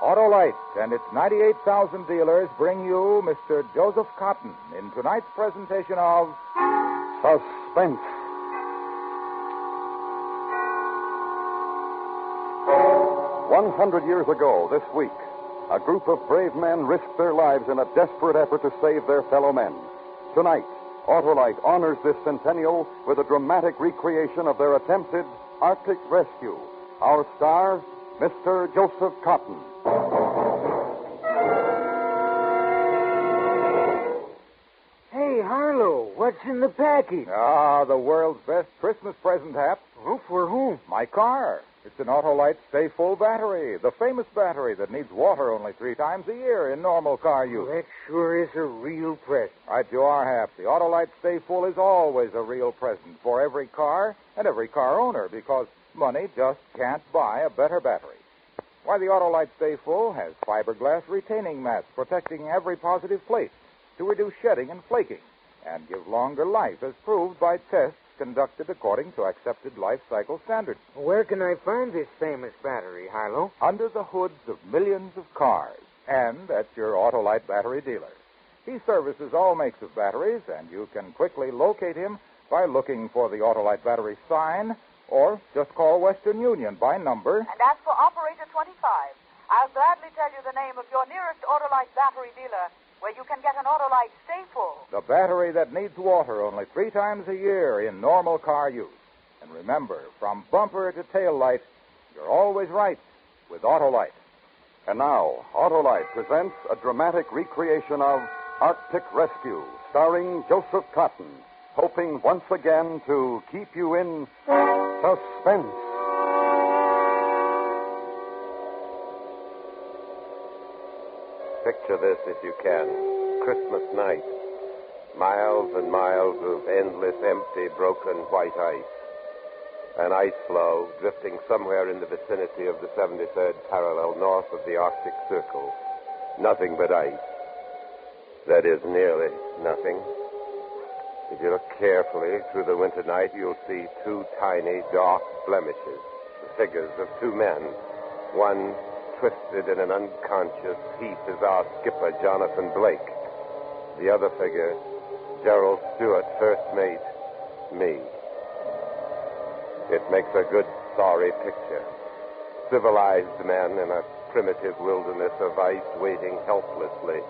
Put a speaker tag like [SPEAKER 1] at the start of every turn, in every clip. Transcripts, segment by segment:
[SPEAKER 1] Autolite and its 98,000 dealers bring you Mr. Joseph Cotton in tonight's presentation of
[SPEAKER 2] Suspense. "100 years ago, this week, a group of brave men risked their lives in a desperate effort to save their fellow men. Tonight, Autolite honors this centennial with a dramatic recreation of their attempted Arctic rescue. Our star, Mr. Joseph Cotton.
[SPEAKER 3] Hey, Harlow, what's in the package?
[SPEAKER 1] the world's best Christmas present, Hap.
[SPEAKER 3] Oh, for whom?
[SPEAKER 1] My car. It's an Autolite Stay Full battery, the famous battery that needs water only 3 times a year in normal car use.
[SPEAKER 3] That sure is a real present.
[SPEAKER 1] Right you are, Hap. The Autolite Stay Full is always a real present for every car and every car owner because money just can't buy a better battery. Why, the Autolite Stay Full has fiberglass retaining mats protecting every positive plate to reduce shedding and flaking and give longer life as proved by tests conducted according to accepted life cycle standards.
[SPEAKER 3] Where can I find this famous battery, Harlow?
[SPEAKER 1] Under the hoods of millions of cars and at your Autolite battery dealer. He services all makes of batteries, and you can quickly locate him by looking for the Autolite battery sign or just call Western Union by number.
[SPEAKER 4] And ask for Operator 25. I'll gladly tell you the name of your nearest Autolite battery dealer where you can get an Autolite Stay Full.
[SPEAKER 1] The battery that needs water only 3 times a year in normal car use. And remember, from bumper to tail light, you're always right with Autolite.
[SPEAKER 2] And now, Autolite presents a dramatic recreation of Arctic Rescue, starring Joseph Cotton, hoping once again to keep you in suspense.
[SPEAKER 5] Picture this if you can. Christmas night. Miles and miles of endless, empty, broken white ice. An ice floe drifting somewhere in the vicinity of the 73rd parallel north of the Arctic Circle. Nothing but ice. That is, nearly nothing. If you look carefully through the winter night, you'll see 2 tiny, dark blemishes. The figures of 2 men. One twisted in an unconscious heap is our skipper, Jonathan Blake. The other figure, Gerald Stewart, first mate, me. It makes a good, sorry picture. Civilized men in a primitive wilderness of ice waiting helplessly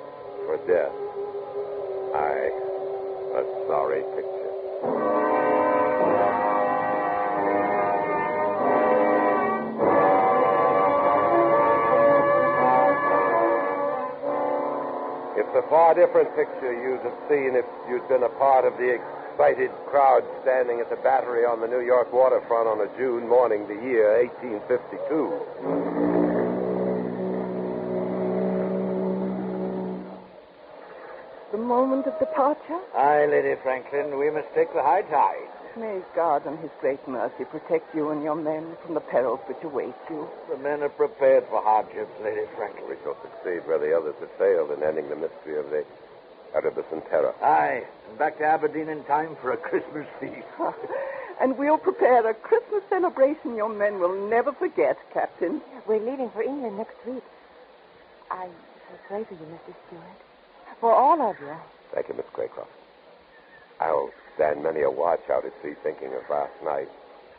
[SPEAKER 5] for death. Aye, a sorry picture. It's a far different picture you'd have seen if you'd been a part of the excited crowd standing at the battery on the New York waterfront on a June morning, the year 1852.
[SPEAKER 6] The moment of departure?
[SPEAKER 3] Aye, Lady Franklin, we must take the high tide.
[SPEAKER 6] May God in his great mercy protect you and your men from the perils which await you.
[SPEAKER 3] The men are prepared for hardships, Lady Franklin.
[SPEAKER 5] We shall succeed where the others have failed in ending the mystery of the Erebus and Terror.
[SPEAKER 3] Aye, and back to Aberdeen in time for a Christmas feast.
[SPEAKER 6] And we'll prepare a Christmas celebration your men will never forget, Captain.
[SPEAKER 7] We're leaving for England next week. I'm so sorry for you, Mr. Stewart. For all of you.
[SPEAKER 5] Thank you, Miss Craycroft. I'll stand many a watch out at sea thinking of last night,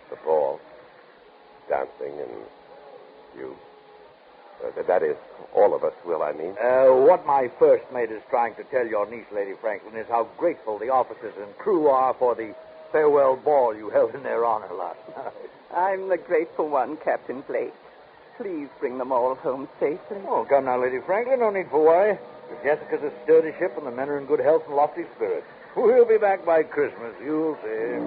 [SPEAKER 5] the ball, dancing, and you. That is, all of us will, I mean.
[SPEAKER 3] What my first mate is trying to tell your niece, Lady Franklin, is how grateful the officers and crew are for the farewell ball you held in their honor last night.
[SPEAKER 6] I'm the grateful one, Captain Blake. Please bring them all home safely.
[SPEAKER 3] Oh, come now, Lady Franklin, no need for worry. If Jessica's a sturdy ship and the men are in good health and lofty spirits. We'll be back by Christmas, you'll see.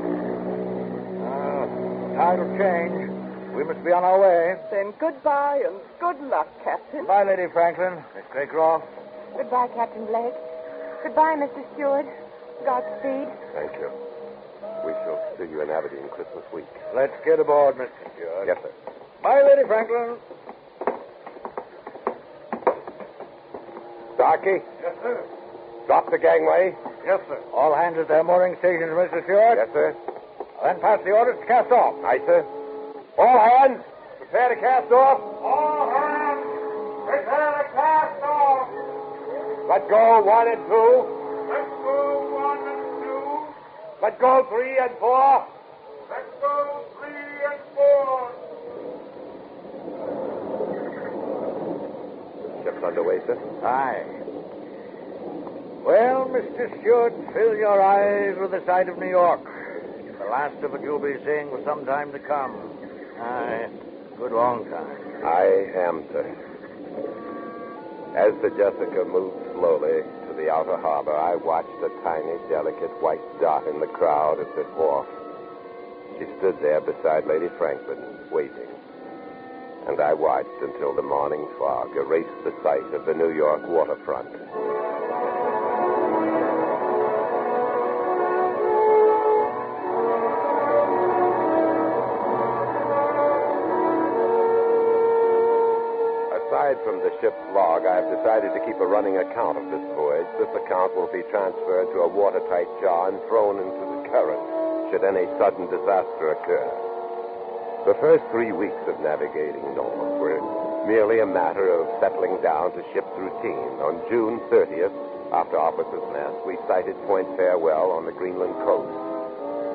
[SPEAKER 3] Tide will change. We must be on our way.
[SPEAKER 6] Then goodbye and good luck, Captain.
[SPEAKER 3] Goodbye, Lady Franklin. Miss Craycroft.
[SPEAKER 7] Goodbye, Captain Blake. Goodbye, Mr. Stewart. Godspeed.
[SPEAKER 5] Thank you. We shall see you in Aberdeen Christmas week.
[SPEAKER 3] Let's get aboard, Mr. Stewart.
[SPEAKER 5] Yes, sir.
[SPEAKER 3] Bye, Lady Franklin.
[SPEAKER 5] Darky?
[SPEAKER 3] Yes, sir.
[SPEAKER 5] Drop the gangway.
[SPEAKER 3] Yes, sir. All hands at their mooring stations, Mr. Stewart.
[SPEAKER 5] Yes, sir.
[SPEAKER 3] Then pass the orders to cast off.
[SPEAKER 5] Aye, sir. All hands, prepare to cast off.
[SPEAKER 3] All hands,
[SPEAKER 5] Let go 1 and 2.
[SPEAKER 8] Let go 1 and 2.
[SPEAKER 5] Let go 3 and 4.
[SPEAKER 8] Let go 3 and 4.
[SPEAKER 5] Ship's underway, sir.
[SPEAKER 3] Aye. Well, Mr. Stewart, fill your eyes with the sight of New York. The last of it you'll be seeing for some time to come. Aye, good long time.
[SPEAKER 5] I am, sir. As the Jessica moved slowly to the outer harbor, I watched a tiny, delicate white dot in the crowd at the wharf. She stood there beside Lady Franklin, waiting. And I watched until the morning fog erased the sight of the New York waterfront. Aside from the ship's log, I've decided to keep a running account of this voyage. This account will be transferred to a watertight jar and thrown into the current should any sudden disaster occur. The first 3 weeks of navigating north were merely a matter of settling down to ship's routine. On June 30th, after officers' mess, we sighted Point Farewell on the Greenland coast.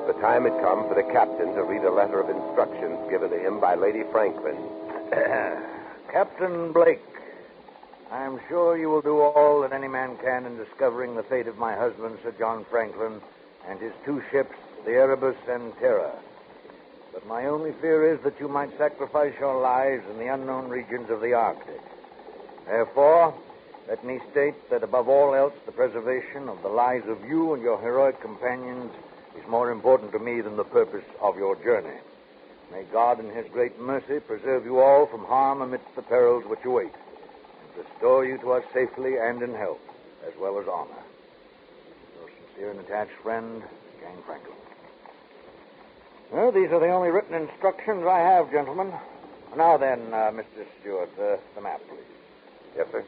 [SPEAKER 5] The time had come for the captain to read a letter of instructions given to him by Lady Franklin.
[SPEAKER 3] Captain Blake, I'm sure you will do all that any man can in discovering the fate of my husband, Sir John Franklin, and his 2 ships, the Erebus and Terror. But my only fear is that you might sacrifice your lives in the unknown regions of the Arctic. Therefore, let me state that above all else, the preservation of the lives of you and your heroic companions is more important to me than the purpose of your journey. May God in his great mercy preserve you all from harm amidst the perils which await, and restore you to us safely and in health, as well as honor. Your sincere and attached friend, Jane Franklin. Well, these are the only written instructions I have, gentlemen. Now then, Mr. Stewart, the map, please.
[SPEAKER 5] Yes, sir.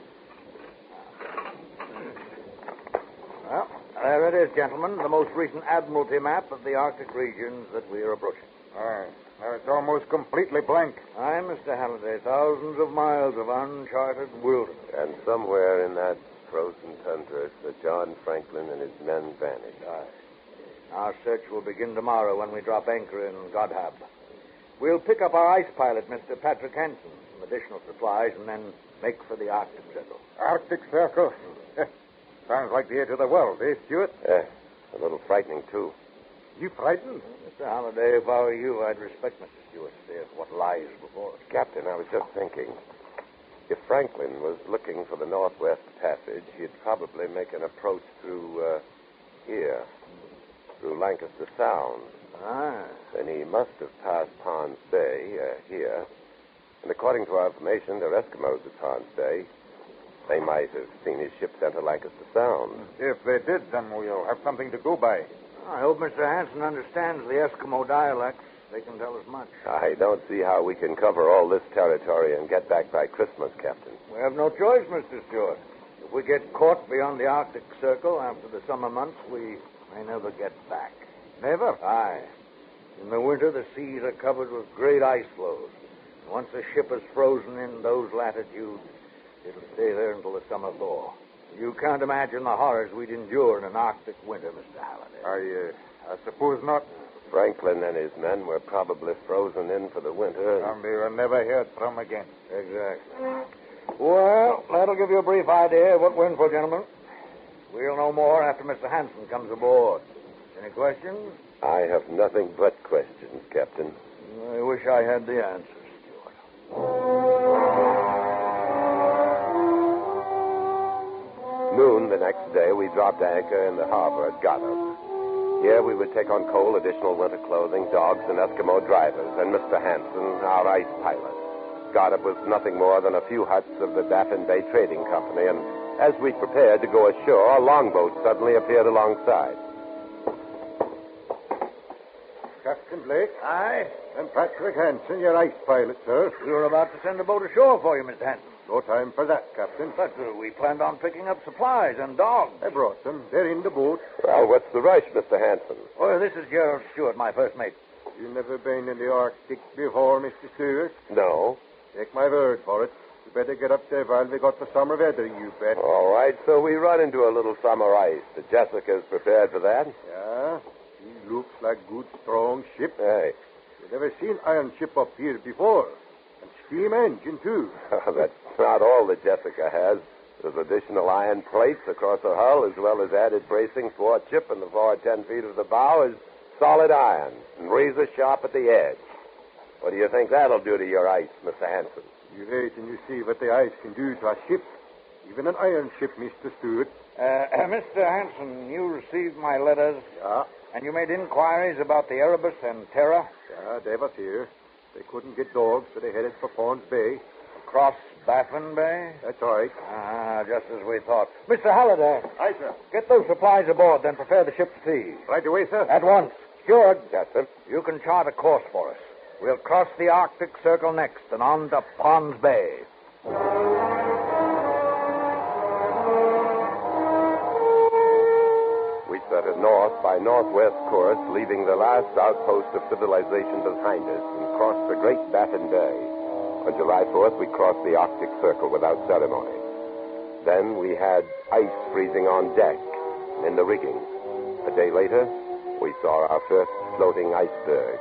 [SPEAKER 3] Well, there it is, gentlemen, the most recent Admiralty map of the Arctic regions that we are approaching.
[SPEAKER 1] Aye. Now, it's almost completely blank.
[SPEAKER 3] Aye, Mr. Halliday, thousands of miles of uncharted wilderness.
[SPEAKER 5] And somewhere in that frozen tundra, Sir John Franklin and his men vanished.
[SPEAKER 3] Aye. Our search will begin tomorrow when we drop anchor in Godhab. We'll pick up our ice pilot, Mr. Patrick Hansen, some additional supplies, and then make for the Arctic Circle.
[SPEAKER 1] Arctic Circle? Sounds like the edge of the world, eh, Stuart?
[SPEAKER 5] A little frightening, too.
[SPEAKER 1] You frightened?
[SPEAKER 3] Mr. Halliday, if I were you, I'd respect Mr. Stewart to see what lies before us.
[SPEAKER 5] Captain, I was just thinking. If Franklin was looking for the Northwest Passage, he'd probably make an approach through here, through Lancaster Sound.
[SPEAKER 3] Ah.
[SPEAKER 5] Then he must have passed Ponds Bay here. And according to our information, they're Eskimos at Ponds Bay. They might have seen his ship enter Lancaster Sound.
[SPEAKER 1] If they did, then we'll have something to go by.
[SPEAKER 3] I hope Mr. Hansen understands the Eskimo dialects. They can tell us much.
[SPEAKER 5] I don't see how we can cover all this territory and get back by Christmas, Captain.
[SPEAKER 3] We have no choice, Mr. Stewart. If we get caught beyond the Arctic Circle after the summer months, we may never get back.
[SPEAKER 1] Never?
[SPEAKER 3] Aye. In the winter, the seas are covered with great ice floes. And once a ship is frozen in those latitudes, it'll stay there until the summer thaw. You can't imagine the horrors we'd endure in an Arctic winter, Mr. Halliday.
[SPEAKER 1] I suppose not.
[SPEAKER 5] Franklin and his men were probably frozen in for the winter.
[SPEAKER 1] And they were never heard from again.
[SPEAKER 3] Exactly. Well, that'll give you a brief idea of what we're in for, gentlemen. We'll know more after Mr. Hansen comes aboard. Any questions?
[SPEAKER 5] I have nothing but questions, Captain.
[SPEAKER 3] I wish I had the answers, Stewart.
[SPEAKER 5] Noon the next day, we dropped anchor in the harbor at Godhab. Here we would take on coal, additional winter clothing, dogs, and Eskimo drivers, and Mr. Hansen, our ice pilot. Godhab was nothing more than a few huts of the Baffin Bay Trading Company, and as we prepared to go ashore, a longboat suddenly appeared alongside.
[SPEAKER 1] Captain Blake?
[SPEAKER 3] Aye?
[SPEAKER 1] And Patrick Hansen, your ice pilot, sir.
[SPEAKER 3] We were about to send a boat ashore for you, Mr. Hansen.
[SPEAKER 1] No time for that, Captain.
[SPEAKER 3] But we planned on picking up supplies and dogs.
[SPEAKER 1] I brought them. They're in the boat.
[SPEAKER 5] Well, what's the rush, Mr. Hansen?
[SPEAKER 3] Oh, this is Gerald Stewart, my first mate.
[SPEAKER 1] You never been in the Arctic before, Mr. Stewart?
[SPEAKER 5] No.
[SPEAKER 1] Take my word for it.
[SPEAKER 9] You better get up there while we got the summer weather, you bet.
[SPEAKER 5] All right, so we run into a little summer ice. The Jessica's prepared for that?
[SPEAKER 9] Yeah, he looks like good, strong ship.
[SPEAKER 5] Hey.
[SPEAKER 9] You never seen iron ship up here before. And steam engine, too.
[SPEAKER 5] That's not all the Jessica has. There's additional iron plates across the hull, as well as added bracing for chip in the forward 10 feet of the bow is solid iron and razor sharp at the edge. What do you think that'll do to your ice, Mr. Hanson?
[SPEAKER 9] You wait and you see what the ice can do to a ship. Even an iron ship, Mr. Stewart.
[SPEAKER 3] Mr. Hanson, you received my letters.
[SPEAKER 9] Yeah.
[SPEAKER 3] And you made inquiries about the Erebus and Terra?
[SPEAKER 9] Yeah, they was here. They couldn't get dogs, so they headed for Pond's Bay.
[SPEAKER 3] Across Baffin Bay?
[SPEAKER 9] That's right.
[SPEAKER 3] Just as we thought. Mr. Halliday.
[SPEAKER 9] Aye, sir.
[SPEAKER 3] Get those supplies aboard, then prepare the ship to sea.
[SPEAKER 9] Right away, sir.
[SPEAKER 3] At once. Steward.
[SPEAKER 5] Yes, sir.
[SPEAKER 3] You can chart a course for us. We'll cross the Arctic Circle next and on to Pond's Bay.
[SPEAKER 5] We set a north by northwest course, leaving the last outpost of civilization behind us, and crossed the Great Baffin Bay. On July 4th, we crossed the Arctic Circle without ceremony. Then we had ice freezing on deck in the rigging. A day later, we saw our first floating iceberg.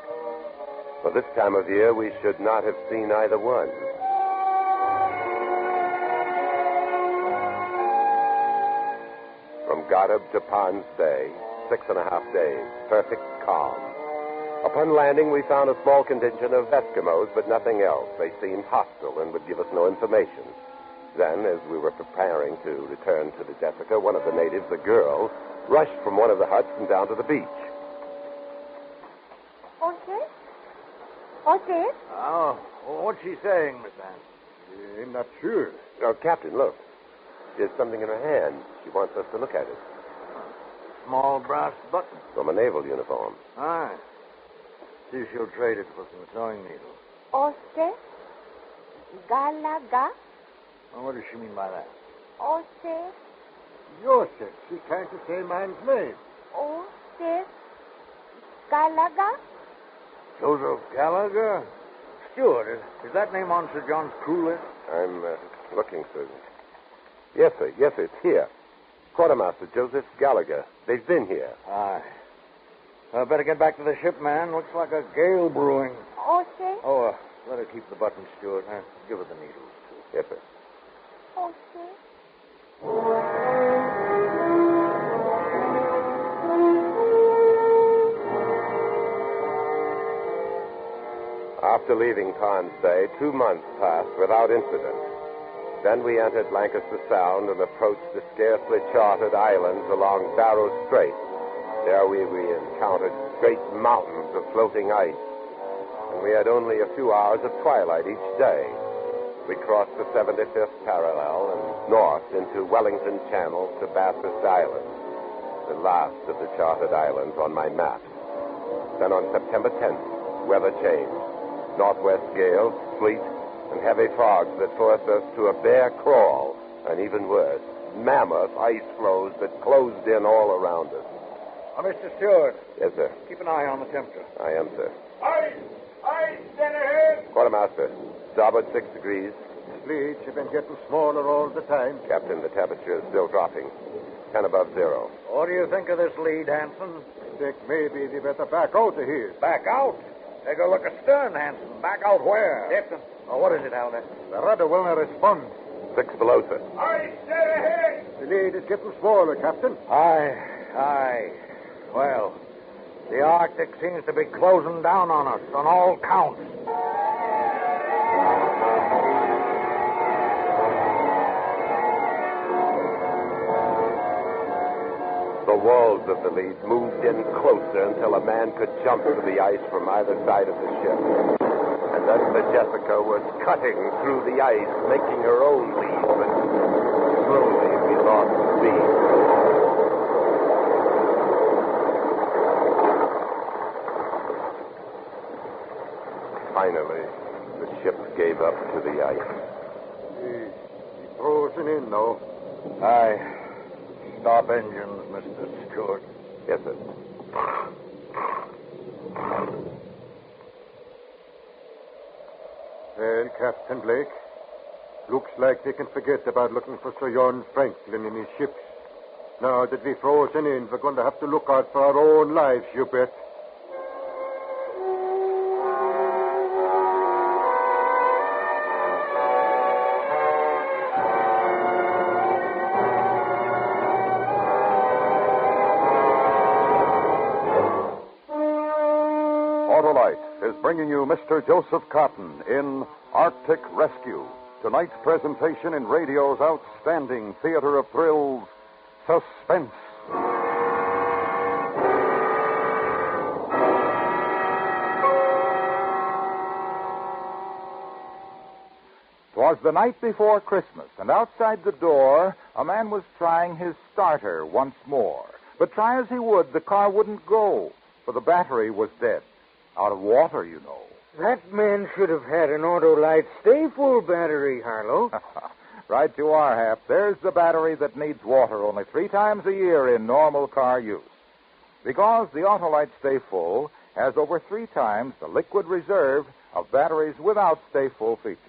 [SPEAKER 5] For this time of year, we should not have seen either one. From Goddard to Pond's Bay, 6.5 days, perfect calm. Upon landing, we found a small contingent of Eskimos, but nothing else. They seemed hostile and would give us no information. Then, as we were preparing to return to the Jessica, one of the natives, a girl, rushed from one of the huts and down to the beach.
[SPEAKER 7] What's it?
[SPEAKER 3] Oh, what's she saying, Miss Anne?
[SPEAKER 9] I'm not sure.
[SPEAKER 5] Oh, Captain, look. There's something in her hand. She wants us to look at it.
[SPEAKER 3] Small brass button.
[SPEAKER 5] From a naval uniform.
[SPEAKER 3] Aye. See if she'll trade it for some sewing needles.
[SPEAKER 7] Oste? Galaga?
[SPEAKER 3] Well, what does she mean by that?
[SPEAKER 7] Oste?
[SPEAKER 9] Joseph. She can't say man's name.
[SPEAKER 7] Oste? Galaga?
[SPEAKER 3] Joseph Gallagher? Steward, is that name on Sir John's crew list?
[SPEAKER 5] I'm looking, sir. Yes, sir. Yes, sir. It's here. Quartermaster Joseph Gallagher. They've been here.
[SPEAKER 3] Aye. Better get back to the ship, man. Looks like a gale brewing.
[SPEAKER 7] Oste?
[SPEAKER 3] Oh, let her keep the button, Steward. Give her the needles, too.
[SPEAKER 5] Yes, sir.
[SPEAKER 7] Oste?
[SPEAKER 5] After leaving Pond's Bay, 2 months passed without incident. Then we entered Lancaster Sound and approached the scarcely charted islands along Barrow Strait. There we encountered great mountains of floating ice, and we had only a few hours of twilight each day. We crossed the 75th parallel and north into Wellington Channel to Bathurst Island, the last of the charted islands on my map. Then on September 10th, weather changed. Northwest gales, sleet, and heavy fogs that forced us to a bare crawl, and even worse, mammoth ice floes that closed in all around us.
[SPEAKER 3] Mr. Stewart.
[SPEAKER 5] Yes, sir.
[SPEAKER 3] Keep an eye on the temperature.
[SPEAKER 5] I am, sir.
[SPEAKER 8] Ice! Ice! Dead ahead!
[SPEAKER 5] Quartermaster, starboard 6 degrees.
[SPEAKER 9] Fleets have been getting smaller all the time.
[SPEAKER 5] Captain, the temperature is still dropping. 10 above zero.
[SPEAKER 3] What do you think of this lead, Hanson?
[SPEAKER 9] I think maybe they better back out of here.
[SPEAKER 3] Back out? Take a look astern, Hanson. Back out where? Captain. Oh, what is it, Halliday?
[SPEAKER 9] The rudder will not respond.
[SPEAKER 5] 6 below, sir.
[SPEAKER 8] Ice! Dead ahead!
[SPEAKER 9] The lead is getting smaller, Captain.
[SPEAKER 3] Aye. Well, the Arctic seems to be closing down on us on all counts.
[SPEAKER 5] The walls of the lead moved in closer until a man could jump to the ice from either side of the ship. And then the Jessica was cutting through the ice, making her own lead, but slowly we lost speed. Finally, the ship gave up to the ice.
[SPEAKER 9] He's frozen in now.
[SPEAKER 3] Aye. Stop engines, Mr. Stewart.
[SPEAKER 5] Yes, sir.
[SPEAKER 9] Well, Captain Blake, Looks like they can forget about looking for Sir John Franklin in his ships. Now that we're frozen in, we're going to have to look out for our own lives, you bet.
[SPEAKER 2] Autolite is bringing you Mr. Joseph Cotton in Arctic Rescue, tonight's presentation in radio's outstanding theater of thrills, Suspense.
[SPEAKER 1] 'Twas the night before Christmas, and outside the door, a man was trying his starter once more. But try as he would, the car wouldn't go, for the battery was dead. Out of water, you know.
[SPEAKER 10] That man should have had an Autolite Stay Full battery, Harlow.
[SPEAKER 1] Right you are, Hap. There's the battery that needs water only 3 times a year in normal car use. Because the Autolite Stay Full has over 3 times the liquid reserve of batteries without Stay Full features.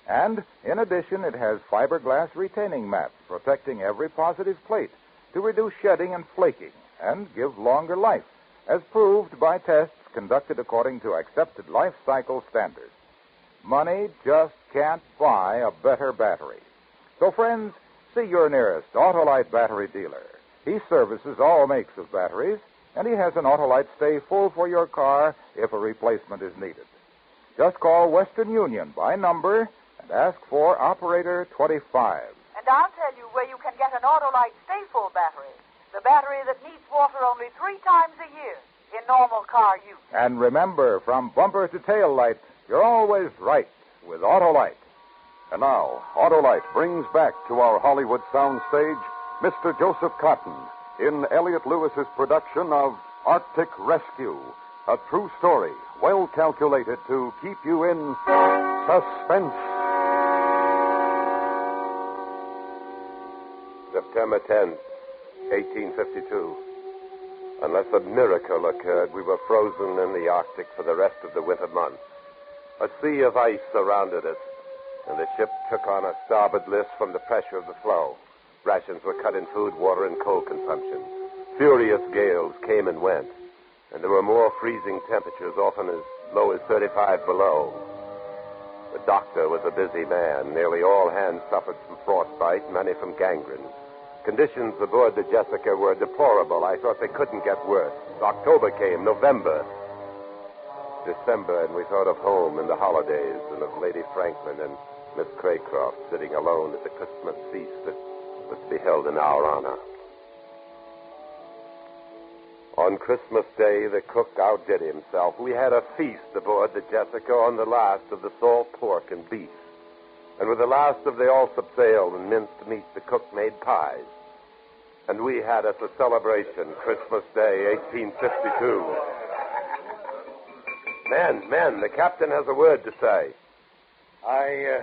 [SPEAKER 1] And, in addition, it has fiberglass retaining mats protecting every positive plate to reduce shedding and flaking and give longer life, as proved by tests conducted according to accepted life cycle standards. Money just can't buy a better battery. So, friends, see your nearest Autolite battery dealer. He services all makes of batteries, and he has an Autolite Stay Full for your car if a replacement is needed. Just call Western Union by number and ask for Operator 25.
[SPEAKER 4] And I'll tell you where you can get an Autolite Stay Full battery. The battery that needs water only 3 times a year in normal car use.
[SPEAKER 1] And remember, from bumper to tail light, you're always right with Autolite.
[SPEAKER 2] And now, Autolite brings back to our Hollywood soundstage Mr. Joseph Cotton in Elliot Lewis's production of Arctic Rescue, a true story well calculated to keep you in suspense.
[SPEAKER 5] September 10th, 1852. Unless a miracle occurred, we were frozen in the Arctic for the rest of the winter months. A sea of ice surrounded us, and the ship took on a starboard list from the pressure of the floe. Rations were cut in food, water, and coal consumption. Furious gales came and went, and there were more freezing temperatures, often as low as 35 below. The doctor was a busy man. Nearly all hands suffered from frostbite, many from gangrene. Conditions aboard the Jessica were deplorable. I thought they couldn't get worse. October came, November, December, and we thought of home and the holidays and of Lady Franklin and Miss Craycroft sitting alone at the Christmas feast that was to be held in our honor. On Christmas Day, the cook outdid himself. We had a feast aboard the Jessica on the last of the salt pork and beef. And with the last of the Alsop ale and minced meat, the cook made pies. And we had as a celebration Christmas Day, 1852. Men, the captain has a word to say.
[SPEAKER 3] I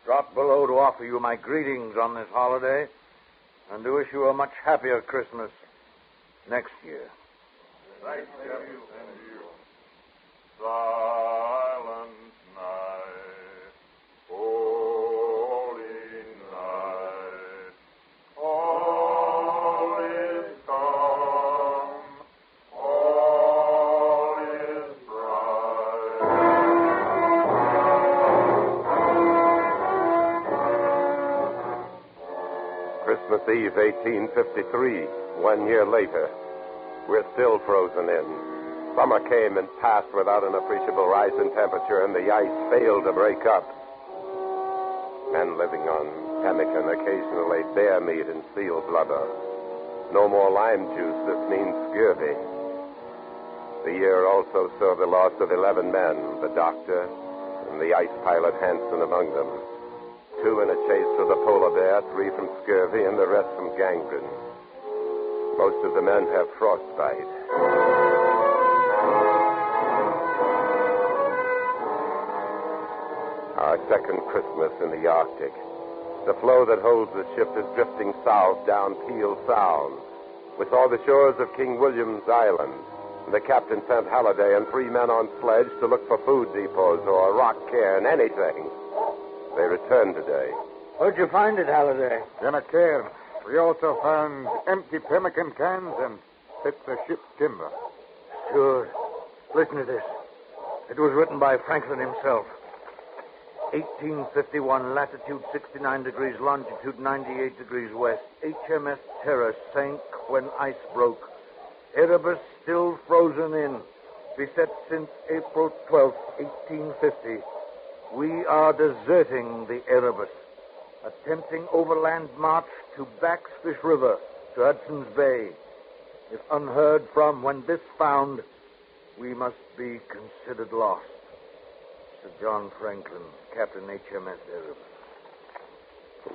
[SPEAKER 3] dropped below to offer you my greetings on this holiday and to wish you a much happier Christmas next year.
[SPEAKER 8] Thank you. Silent night, holy night, all is calm, all is bright.
[SPEAKER 5] Christmas Eve, 1853, 1 year later. We're still frozen in. Summer came and passed without an appreciable rise in temperature, and the ice failed to break up. Men living on pemmican, occasionally bear meat and seal blubber. No more lime juice. This means scurvy. The year also saw the loss of 11 men, the doctor and the ice pilot Hansen among them. 2 in a chase for the polar bear, 3 from scurvy, and the rest from gangrene. Most of the men have frostbite. Our second Christmas in the Arctic. The floe that holds the ship is drifting south down Peel Sound. We saw the shores of King William's Island. The captain sent Halliday and 3 men on sledge to look for food depots or rock cairn, anything. They returned today.
[SPEAKER 3] Where'd you find it, Halliday?
[SPEAKER 9] In a cairn. We also found empty pemmican cans and bits of ship's timber.
[SPEAKER 3] Sure. Listen to this. It was written by Franklin himself. 1851, latitude 69 degrees, longitude 98 degrees west. HMS Terror sank when ice broke. Erebus still frozen in. Beset since April 12th, 1850. We are deserting the Erebus. Attempting overland march to Baxfish River, to Hudson's Bay. If unheard from when this found, we must be considered lost. Sir John Franklin, Captain HMS Erebus.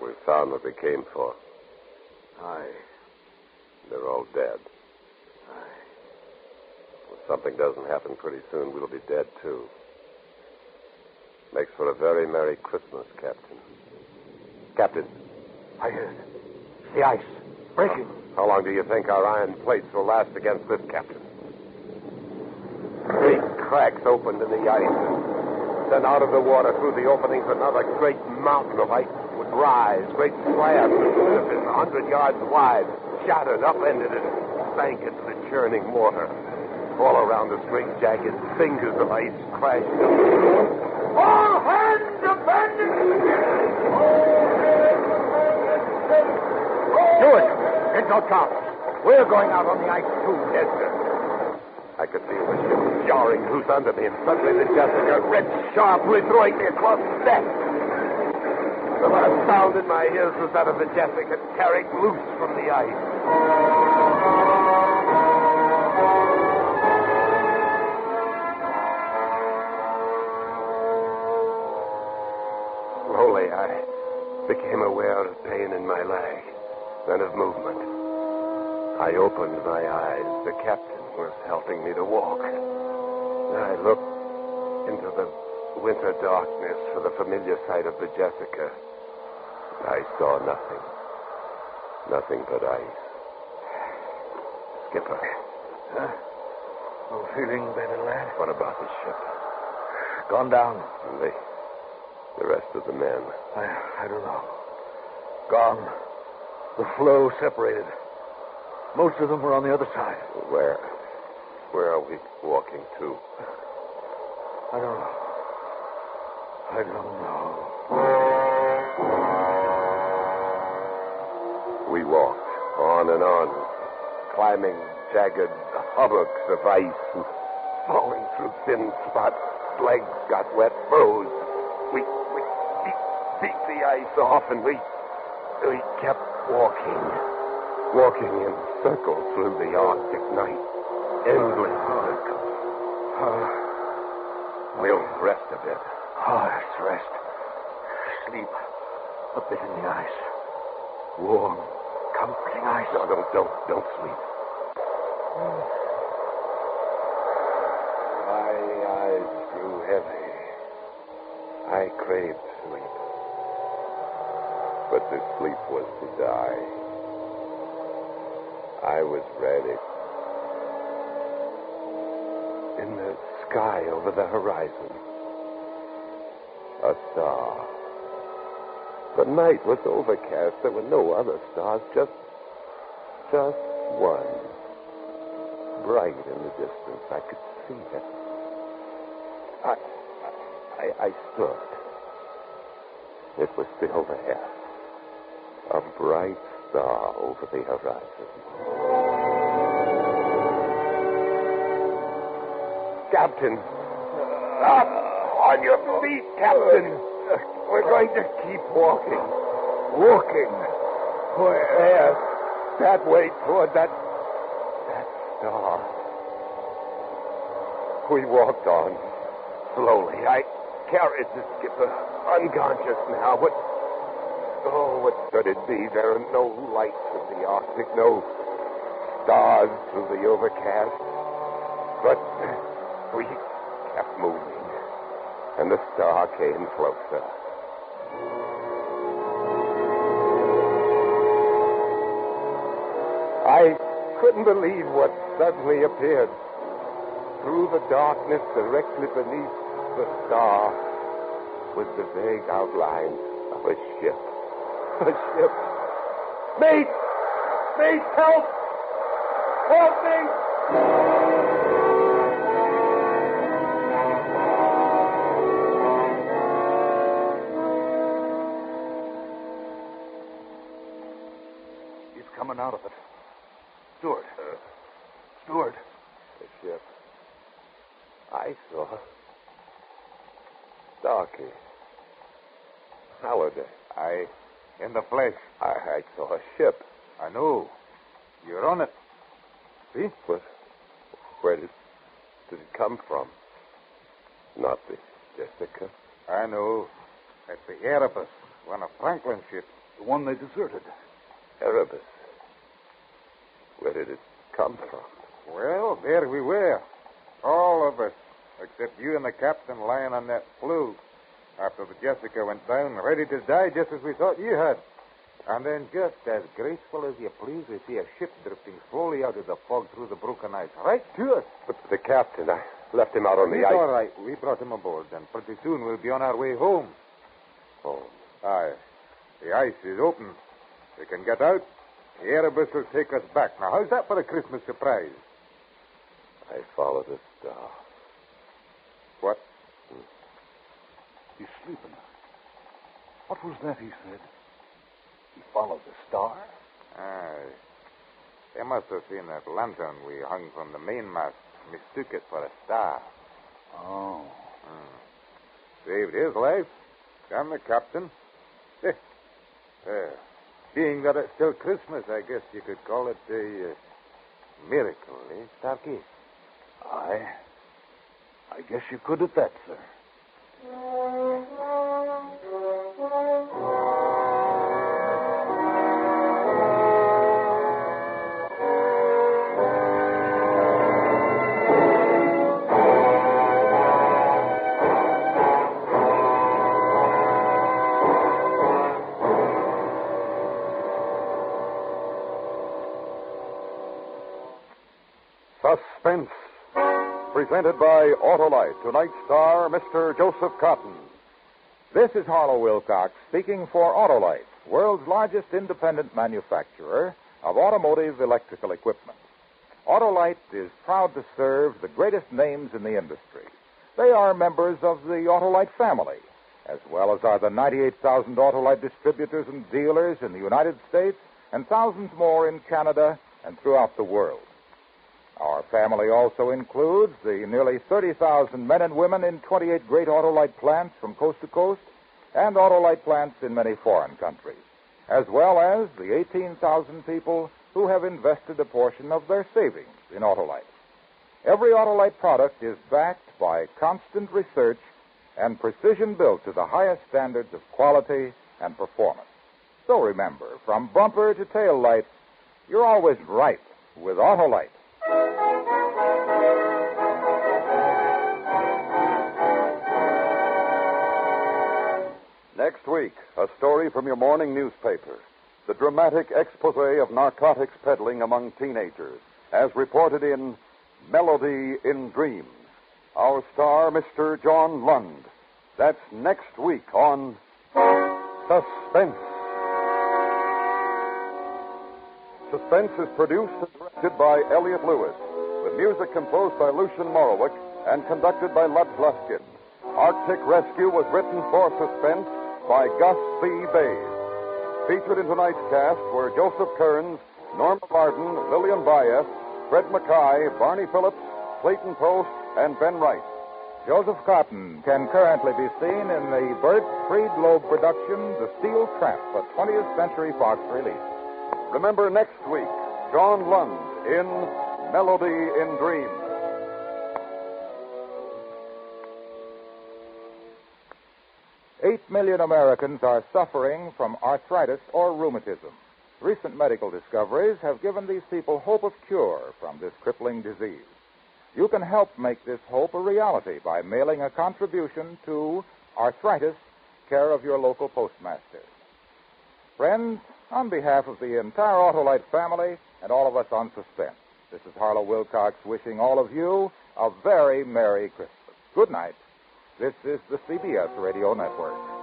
[SPEAKER 5] We found what we came for.
[SPEAKER 3] Aye.
[SPEAKER 5] They're all dead.
[SPEAKER 3] Aye.
[SPEAKER 5] If something doesn't happen pretty soon, we'll be dead, too. Makes for a very Merry Christmas, Captain. Captain.
[SPEAKER 3] I heard. It's the ice. Breaking.
[SPEAKER 5] How long do you think our iron plates will last against this, Captain? Great cracks opened in the ice. Then out of the water through the openings, another great mountain of ice would rise. Great slabs that have been 100 yards wide, shattered, upended, and sank into the churning water. All around us, great jagged fingers of ice crashed.
[SPEAKER 8] All hands abandon
[SPEAKER 3] Stewart, get no chance. We're going out on the ice, too.
[SPEAKER 5] Yes, sir. I could feel the ship jarring loose under me, and suddenly the Jessica, red sharply throwing me across the deck. The last sound in my ears was that of the Jessica tearing loose from the ice. Slowly, I became aware of pain in my leg, then of movement. I opened my eyes. The captain was helping me to walk. I looked into the winter darkness for the familiar sight of the Jessica. I saw nothing. Nothing but ice. Skipper.
[SPEAKER 3] Huh? Oh, feeling better, lad?
[SPEAKER 5] What about the ship?
[SPEAKER 3] Gone down.
[SPEAKER 5] And the rest of the men?
[SPEAKER 3] I don't know. Gone. The floe separated. Most of them were on the other side.
[SPEAKER 5] Where are we walking to?
[SPEAKER 3] I don't know. I don't know.
[SPEAKER 5] We walked on and on, climbing jagged hummocks of ice and falling through thin spots. Legs got wet, froze. We beat the ice off, and we kept walking in circles through the Arctic night. Endless circles. We'll rest a bit.
[SPEAKER 3] Let's rest. Sleep. A bit in the ice. Warm, comforting ice.
[SPEAKER 5] No, don't sleep. My eyes grew heavy. I craved sleep. But the sleep was to die. I was ready. In the sky over the horizon, a star. The night was overcast. There were no other stars, just one. Bright in the distance. I could see it. I stood. It was still there. A bright star over the horizon. Captain! Up! On your feet, Captain! We're going to keep walking. Walking? Where? That way toward that star. We walked on, slowly. I carried the skipper, unconscious now, but... Oh, what could it be? There are no lights in the Arctic, no stars through the overcast. But we kept moving, and the star came closer. I couldn't believe what suddenly appeared. Through the darkness directly beneath the star with the vague outline of a ship.
[SPEAKER 8] A ship. Mate! Mate, help! Help me! He's coming out of it. Steward. Steward.
[SPEAKER 5] The ship. I saw. Starkey. Halliday.
[SPEAKER 9] In the flesh.
[SPEAKER 5] I saw a ship.
[SPEAKER 9] I know. You're on it. See?
[SPEAKER 5] But where did it come from? Not the Jessica.
[SPEAKER 9] I know. That's the Erebus, one of Franklin's ships.
[SPEAKER 8] The one they deserted.
[SPEAKER 5] Erebus. Where did it come from?
[SPEAKER 9] Well, there we were. All of us, except you and the captain lying on that flue after the Jessica went down, ready to die just as we thought you had. And then just as graceful as you please, we see a ship drifting slowly out of the fog through the broken ice, right to us.
[SPEAKER 5] But the captain, I left him out on the
[SPEAKER 9] He's
[SPEAKER 5] ice.
[SPEAKER 9] all right. We brought him aboard, and pretty soon we'll be on our way home.
[SPEAKER 5] Home?
[SPEAKER 9] Aye. The ice is open. We can get out. The Erebus will take us back. Now, how's that for a Christmas surprise?
[SPEAKER 5] I followed a star.
[SPEAKER 9] What?
[SPEAKER 8] He's sleeping. What was that he said? He followed the star?
[SPEAKER 9] Aye. They must have seen that lantern we hung from the mainmast. Mistook it for a star.
[SPEAKER 8] Oh.
[SPEAKER 9] Saved his life. And the captain. Being that it's still Christmas, I guess you could call it a miracle, eh, Starkey?
[SPEAKER 8] I guess you could at that, sir.
[SPEAKER 2] Suspense. Presented by Autolite. Tonight's star, Mr. Joseph Cotton.
[SPEAKER 1] This is Harlow Wilcox speaking for Autolite, world's largest independent manufacturer of automotive electrical equipment. Autolite is proud to serve the greatest names in the industry. They are members of the Autolite family, as well as are the 98,000 Autolite distributors and dealers in the United States and thousands more in Canada and throughout the world. Our family also includes the nearly 30,000 men and women in 28 great Autolite plants from coast to coast and Autolite plants in many foreign countries, as well as the 18,000 people who have invested a portion of their savings in Autolite. Every Autolite product is backed by constant research and precision built to the highest standards of quality and performance. So remember, from bumper to tail light, you're always right with Autolite.
[SPEAKER 2] Next week, a story from your morning newspaper. The dramatic expose of narcotics peddling among teenagers, as reported in Melody in Dreams. Our star, Mr. John Lund. That's next week on Suspense. Suspense is produced and directed by Elliot Lewis, with music composed by Lucian Morowick and conducted by Lud Luskin. Arctic Rescue was written for Suspense by Gus C. Bays. Featured in tonight's cast were Joseph Kearns, Norma Martin, Lillian Baez, Fred Mackay, Barney Phillips, Clayton Post, and Ben Wright.
[SPEAKER 1] Joseph Cotton can currently be seen in the Burt Friedloeb production, The Steel Trap, a 20th Century Fox release.
[SPEAKER 2] Remember next week, John Lund in Melody in Dreams.
[SPEAKER 1] Eight million Americans are suffering from arthritis or rheumatism. Recent medical discoveries have given these people hope of cure from this crippling disease. You can help make this hope a reality by mailing a contribution to Arthritis, care of your local postmaster. Friends, on behalf of the entire Autolite family and all of us on Suspense, this is Harlow Wilcox wishing all of you a very Merry Christmas. Good night. This is the CBS Radio Network.